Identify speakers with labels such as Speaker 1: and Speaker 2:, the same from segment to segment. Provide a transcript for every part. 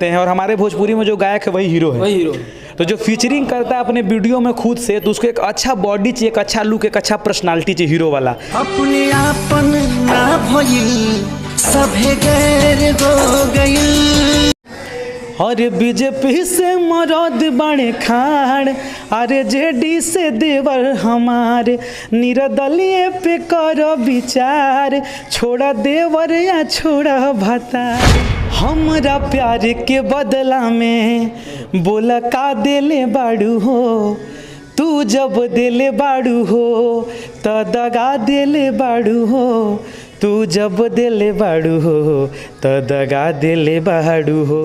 Speaker 1: हैं और हमारे भोजपुरी में जो गायक है वही हीरो है। तो जो फीचरिंग करता है अपने वीडियो में खुद से, तो उसको एक अच्छा बॉडी चाहिए, एक अच्छा लुक, एक अच्छा पर्सनालिटी चाहिए हीरो वाला।
Speaker 2: अपने आपन ना भइल सभे गैर हो गइल।
Speaker 1: अरे बीजेपी से मरद बड़े खाड़, अरे जेडी से देवर हमारे, निर्दलीय पे करो विचार, छोड़ा देवर या छोड़ा भतार। हमरा प्यार के बदला में बोला का देले बाड़ू हो, तू जब देले बाड़ू हो तो दगा देले बाड़ू हो, तू जब देले बाड़ू हो तो दगा देले बाड़ू हो।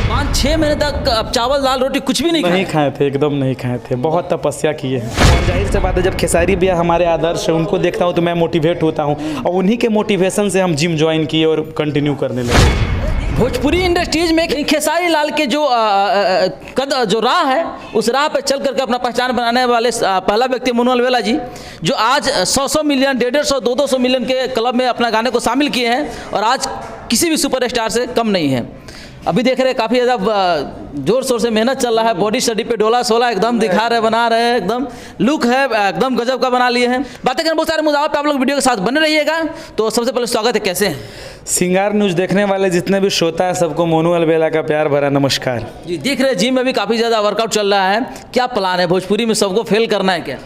Speaker 3: 5-6 महीने तक अब चावल दाल रोटी कुछ भी नहीं
Speaker 1: खाए थे, एकदम नहीं खाए थे, बहुत तपस्या किए हैं। और जाहिर सी बात है जब खेसारी भैया हमारे आदर्श है, उनको देखता हूँ तो मैं मोटिवेट होता हूँ और उन्हीं के मोटिवेशन से हम जिम ज्वाइन किए और कंटिन्यू करने लगे।
Speaker 3: भोजपुरी इंडस्ट्रीज में खेसारी लाल के जो राह है, उस राह पर चल करके अपना पहचान बनाने वाले पहला व्यक्ति मनु अलवेला जी, जो आज 100 मिलियन, 150, 200 मिलियन के क्लब में अपना गाने को शामिल किए हैं और आज किसी भी सुपरस्टार से कम नहीं है। अभी देख रहे हैं काफ़ी ज़्यादा जोर शोर से मेहनत चल रहा है, बॉडी स्टडी पे डोला सोला एकदम दिखा रहे, बना रहे हैं, एकदम लुक है एकदम गजब का बना लिए हैं। बातें करने बहुत सारे मुद्दों पे आप लोग वीडियो के साथ बने रहिएगा। तो सबसे पहले स्वागत है, कैसे हैं?
Speaker 1: सिंगार न्यूज़ देखने वाले जितने भी श्रोता है सबको मनु अलवेला का प्यार भरा नमस्कार
Speaker 3: जी। देख रहे हैं जिम में भी काफ़ी ज़्यादा वर्कआउट चल रहा है, क्या प्लान है? भोजपुरी में सबको फेल करना है क्या?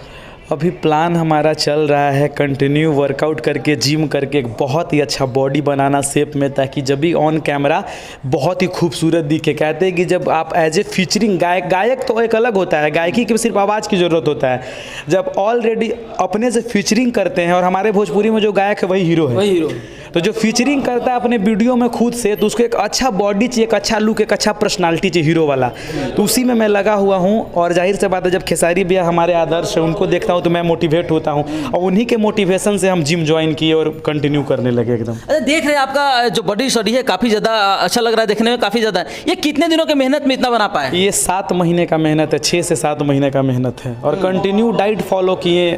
Speaker 1: अभी प्लान हमारा चल रहा है कंटिन्यू वर्कआउट करके, जिम करके एक बहुत ही अच्छा बॉडी बनाना शेप में, ताकि जब भी ऑन कैमरा बहुत ही खूबसूरत दिखे। कहते हैं कि जब आप एज ए फीचरिंग गायक तो एक अलग होता है, गायकी की सिर्फ आवाज़ की ज़रूरत होता है। जब ऑलरेडी अपने से फीचरिंग करते हैं और हमारे भोजपुरी में जो गायक है वही हीरो है, तो जो फीचरिंग करता है अपने वीडियो में खुद से, तो उसको एक अच्छा बॉडी चाहिए, एक अच्छा लुक, एक अच्छा पर्सनालिटी चाहिए हीरो वाला। तो उसी में मैं लगा हुआ हूँ और जाहिर सी बात है जब खेसारी भैया हमारे आदर्श है, उनको देखता हूँ तो मैं मोटिवेट होता हूँ और उन्हीं के मोटिवेशन से हम जिम ज्वाइन किए और कंटिन्यू करने लगे एकदम।
Speaker 3: अरे देख रहे हैं आपका जो बॉडी स्टडी है काफ़ी ज़्यादा अच्छा लग रहा है, देखने में काफ़ी ज़्यादा। ये कितने दिनों के मेहनत में इतना बना पाए?
Speaker 1: ये 7 महीने का मेहनत है, 6 से 7 महीने का मेहनत है और कंटिन्यू डाइट फॉलो किए,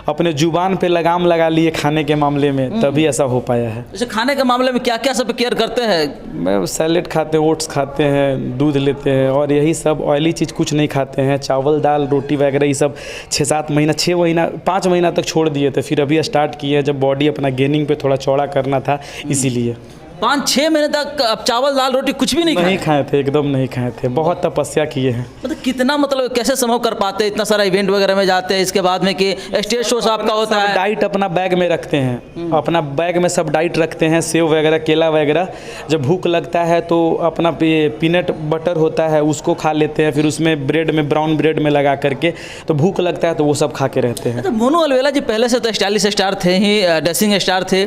Speaker 1: अपने जुबान पे लगाम लगा लिए खाने के मामले में, तभी ऐसा हो पाया है।
Speaker 3: जैसे खाने के मामले में क्या क्या सब केयर करते हैं?
Speaker 1: मैं सैलेड खाते हैं, ओट्स खाते हैं, दूध लेते हैं और यही सब, ऑयली चीज़ कुछ नहीं खाते हैं। चावल दाल रोटी वगैरह ये सब 6-7 महीना, 6 महीना 5 महीना तक छोड़ दिए थे, फिर अभी स्टार्ट किए जब बॉडी अपना गेनिंग पे थोड़ा चौड़ा करना था, इसीलिए।
Speaker 3: 5-6 महीने तक अब चावल दाल रोटी कुछ भी नहीं
Speaker 1: खाए थे, एकदम नहीं खाए थे, बहुत तपस्या किए हैं।
Speaker 3: मतलब कितना, मतलब कैसे संभव कर पाते हैं? इतना सारा इवेंट वगैरह में जाते हैं, इसके बाद में कि स्टेज शो आपका होता है,
Speaker 1: डाइट अपना बैग में रखते हैं, अपना बैग में सब डाइट रखते हैं, सेव वगैरह, केला वगैरह। जब भूख लगता है तो अपना पीनट बटर होता है उसको खा लेते हैं, फिर उसमें ब्रेड में, ब्राउन ब्रेड में लगा करके, तो भूख लगता है तो वो सब खा के रहते हैं।
Speaker 3: तो मनु अलवेला जी पहले से तो स्टाइलिश स्टार थे ही, ड्रेसिंग स्टार थे,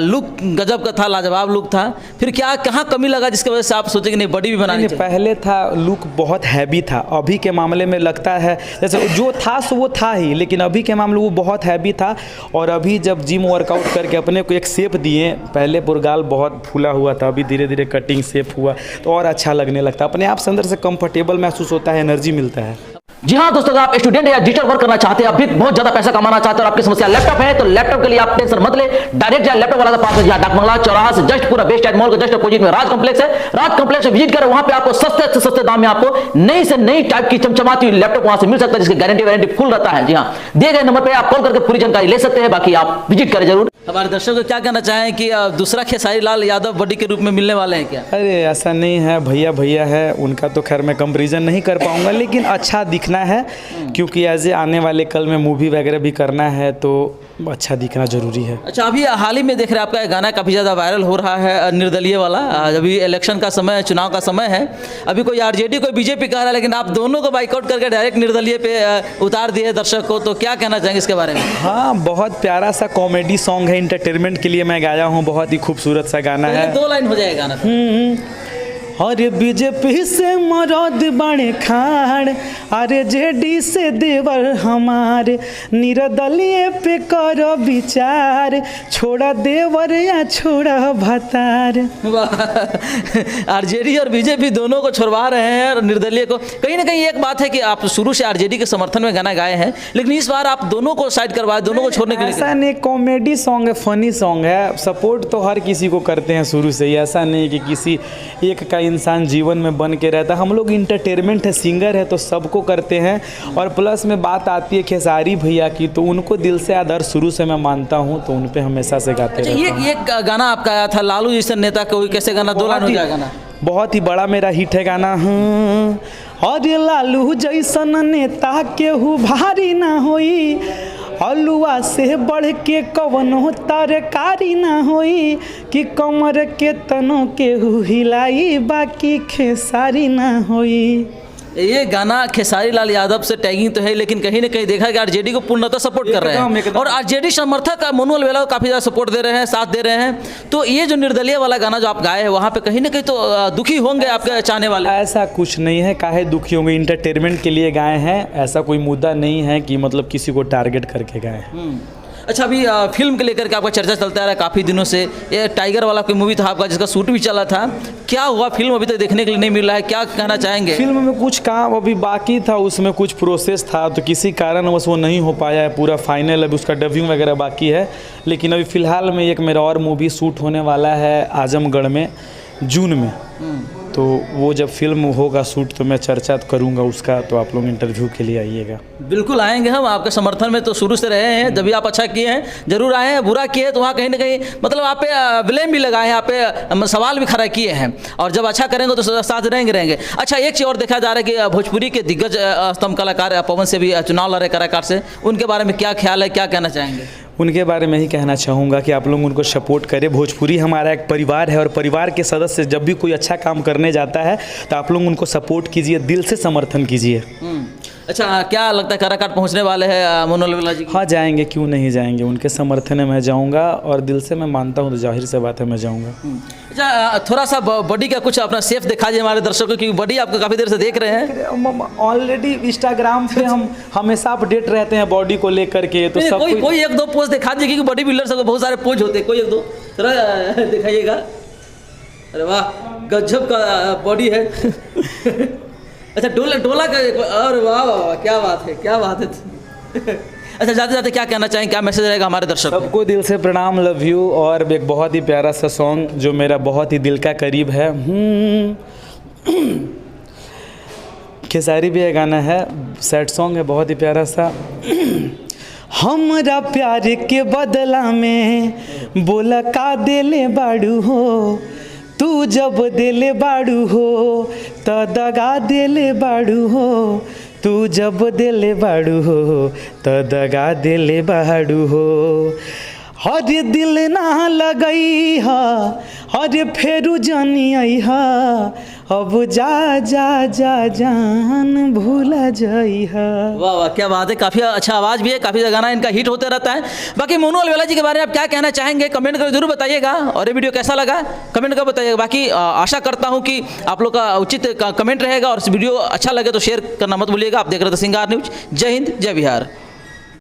Speaker 3: लुक गजब का था, लाजवाब लुक था। फिर क्या कहाँ कमी लगा जिसकी वजह से आप सोचे कि नहीं बॉडी भी बनानी चाहिए?
Speaker 1: पहले था लुक बहुत हैवी था, अभी के मामले में लगता है जैसे जो था सो वो था ही, लेकिन अभी के मामले वो बहुत हैवी था। और अभी जब जिम वर्कआउट करके अपने को एक शेप दिए, पहले पुरगाल बहुत फूला हुआ था, अभी धीरे धीरे कटिंग शेप हुआ तो और अच्छा लगने लगता है, अपने आप से अंदर से कंफर्टेबल महसूस होता है, एनर्जी मिलता है।
Speaker 3: जी हाँ दोस्तों, अगर आप स्टूडेंट या डिजिटल वर्क करना चाहते हैं, अभी बहुत ज्यादा पैसा कमाना चाहते हैं और आपकी समस्या लैपटॉप है, तो लैपटॉप के लिए आप टेंशन मत ले, डायरेक्ट जाए लैपटॉप वाला का पास, डाक बंगला चौराहा से जस्ट पूरा बेस्ट एट मॉल के जस्ट अपोजिट में राज कॉम्प्लेक्स है। राज कॉम्प्लेक्स विजिट करें, वहां पे आपको सस्ते से सस्ते दाम में आपको नई से नई टाइप की चमचमाती हुई लैपटॉप वहां से मिल सकता है, जिसकी गारंटी वारंटी फुल रहता है। जी हाँ, दिए गए नंबर पे आप कॉल करके पूरी जानकारी ले सकते हैं, बाकी आप विजिट करें जरूर। हमारे दर्शकों को क्या कहना चाहें कि दूसरा खेसारी लाल यादव बॉडी के रूप में मिलने वाले हैं क्या?
Speaker 1: अरे ऐसा नहीं है, भैया है, उनका तो खैर मैं कंपैरिजन नहीं कर पाऊंगा, लेकिन अच्छा दिखना है, क्योंकि एज ए आने वाले कल में मूवी वगैरह भी करना है तो अच्छा दिखना जरूरी है।
Speaker 3: अच्छा, अभी हाल ही में देख रहे हैं आपका एक गाना काफ़ी ज़्यादा वायरल हो रहा है, निर्दलीय वाला। अभी इलेक्शन का समय है, चुनाव का समय है, अभी कोई आरजेडी कोई बीजेपी कह रहा है, लेकिन आप दोनों को बाइकआउट करके डायरेक्ट निर्दलीय पे उतार दिए दर्शक को, तो क्या कहना चाहेंगे इसके बारे में?
Speaker 1: हाँ, बहुत प्यारा सा कॉमेडी सॉन्ग है, इंटरटेनमेंट के लिए मैं गाया हूँ, बहुत ही खूबसूरत सा गाना है।
Speaker 3: 2 लाइन हो जाएगा गाना।
Speaker 1: अरे बीजेपी से मरद बड़े खाड़, अरे जेडी से देवर हमारे, निर्दलीय पे करो विचार, छोड़ा देवर या छोड़ा भतार।
Speaker 3: आरजेडी और बीजेपी दोनों को छोड़वा रहे हैं और निर्दलीय को। कहीं ना कहीं एक बात है कि आप शुरू से आरजेडी के समर्थन में गाना गाए हैं, लेकिन इस बार आप दोनों को साइड करवाए, दोनों को छोड़ने के लिए।
Speaker 1: ऐसा नहीं, कॉमेडी सॉन्ग है, फनी सॉन्ग है, सपोर्ट तो हर किसी को करते हैं शुरू से ही, ऐसा नहीं कि किसी एक का इंसान जीवन में बन के रहता है। हम लोग इंटरटेनमेंट है, सिंगर है तो सबको करते हैं। और प्लस में बात आती है खेसारी भैया की, तो उनको दिल से आदर्श शुरू से मैं मानता हूँ, तो उन पे हमेशा से गाते
Speaker 3: अच्छा,
Speaker 1: रहते
Speaker 3: ये गाना आपका आया था लालू जैसे नेता कोई कैसे गाना, 2 लाइन हो जाएगा गाना।
Speaker 1: बहुत ही बड़ा मेरा हिट है गाना। हाँ, और लालू जैसन नेता केहू भारी ना होई, अलुआ से बढ़ के कवनो तरकारी ना होई, कि कमर के तनो केहू हिलाई बाकी खेसारी ना होई।
Speaker 3: ये गाना खेसारी लाल यादव से टैगिंग तो है, लेकिन कहीं ना कहीं देखा कि आरजेडी को पूर्णतः सपोर्ट कर रहे हैं और आरजेडी समर्थक मनु अलवेला को काफ़ी ज़्यादा सपोर्ट दे रहे हैं, साथ दे रहे हैं। तो ये जो निर्दलीय वाला गाना जो आप गाए हैं वहाँ पे कहीं ना कहीं तो दुखी होंगे आपके चाहने वाले।
Speaker 1: ऐसा कुछ नहीं है, काहे दुखी होंगे, इंटरटेनमेंट के लिए गाए हैं, ऐसा कोई मुद्दा नहीं है कि मतलब किसी को टारगेट करके गाए हैं।
Speaker 3: अच्छा, अभी फिल्म के लेकर के आपका चर्चा चलता रहा काफ़ी दिनों से। ये टाइगर वाला कोई मूवी था आपका जिसका शूट भी चला था, क्या हुआ? फिल्म अभी तक देखने के लिए नहीं मिल रहा है, क्या कहना चाहेंगे?
Speaker 1: फिल्म में कुछ काम अभी बाकी था, उसमें कुछ प्रोसेस था, तो किसी कारणवश वो नहीं हो पाया है पूरा फाइनल। अभी उसका डबिंग वगैरह बाकी है, लेकिन अभी फ़िलहाल में एक मेरा और मूवी शूट होने वाला है आजमगढ़ में जून में। तो वो जब फिल्म होगा शूट तो मैं चर्चा करूंगा उसका, तो आप लोग इंटरव्यू के लिए आइएगा।
Speaker 3: बिल्कुल आएंगे हम, आपके समर्थन में तो शुरू से रहे हैं। जब भी आप अच्छा किए हैं जरूर आए हैं, बुरा किए तो वहाँ कहीं ना कहीं मतलब आप पे ब्लेम भी लगाए हैं, आप पे सवाल भी खड़ा किए हैं, और जब अच्छा करेंगे तो साथ रहेंगे। अच्छा, एक चीज़ और देखा जा रहा है कि भोजपुरी के दिग्गज स्तंभ कलाकार पवन से भी चुनाव लड़ रहे कलाकार से, उनके बारे में क्या ख्याल है, क्या कहना चाहेंगे?
Speaker 1: उनके बारे में ही कहना चाहूँगा कि आप लोग उनको सपोर्ट करें। भोजपुरी हमारा एक परिवार है और परिवार के सदस्य जब भी कोई अच्छा काम करने जाता है तो आप लोग उनको सपोर्ट कीजिए, दिल से समर्थन कीजिए।
Speaker 3: अच्छा, क्या लगता है काराकाट पहुंचने वाले हैं मनु अलवेला जी?
Speaker 1: हाँ जाएंगे, क्यों नहीं जाएंगे, उनके समर्थन में मैं जाऊँगा और दिल से मैं मानता हूँ, तो जाहिर से बात है मैं जाऊँगा।
Speaker 3: अच्छा, थोड़ा सा बॉडी का कुछ अपना सेफ दिखा दीजिए हमारे दर्शकों, क्योंकि बॉडी आपको काफ़ी देर से देख रहे हैं।
Speaker 1: ऑलरेडी इंस्टाग्राम पे हम हमेशा अपडेट रहते हैं बॉडी को लेकर के, तो सब
Speaker 3: कोई एक दो पोज दिखा दीजिए, क्योंकि बॉडी बिल्डर सबके बहुत सारे पोज होते हैं, कोई एक दो थोड़ा दिखाइएगा। अरे वाह, गजब का बॉडी है। अच्छा, डोला का, अरे वाह वाह, क्या बात है, क्या बात है। अच्छा, जाते जाते क्या कहना चाहेंगे, क्या मैसेज रहेगा हमारे दर्शकों?
Speaker 1: सबको दिल से प्रणाम, लव यू। और एक बहुत ही प्यारा सा सॉन्ग जो मेरा बहुत ही दिल का करीब है, खेसारी भी गाना है, सैड सॉन्ग है, बहुत ही प्यारा सा। हमरा प्यार के बदला में बोला का देले बाड़ू हो, तू जब देले बाड़ू हो तो दगा देले बाड़ू हो, तू जब देले बाड़ू हो तो दगा देले बाड़ू हो। हर दिल ना लगई हा, हर फेरू जानी आई हा, अब जा जा जा जान भूला जाई हा।
Speaker 3: वाह वाह, क्या बात है, काफ़ी अच्छा आवाज़ भी है, काफ़ी गाना इनका हिट होते रहता है। बाकी मनु अलवेला जी के बारे में आप क्या कहना चाहेंगे, कमेंट करके जरूर बताइएगा, और ये वीडियो कैसा लगा कमेंट कर बताइएगा। बाकी आशा करता हूँ कि आप लोग का उचित कमेंट रहेगा, और इस वीडियो अच्छा लगे तो शेयर करना मत भूलिएगा। आप देख रहे थे सिंगार न्यूज। जय हिंद, जय बिहार।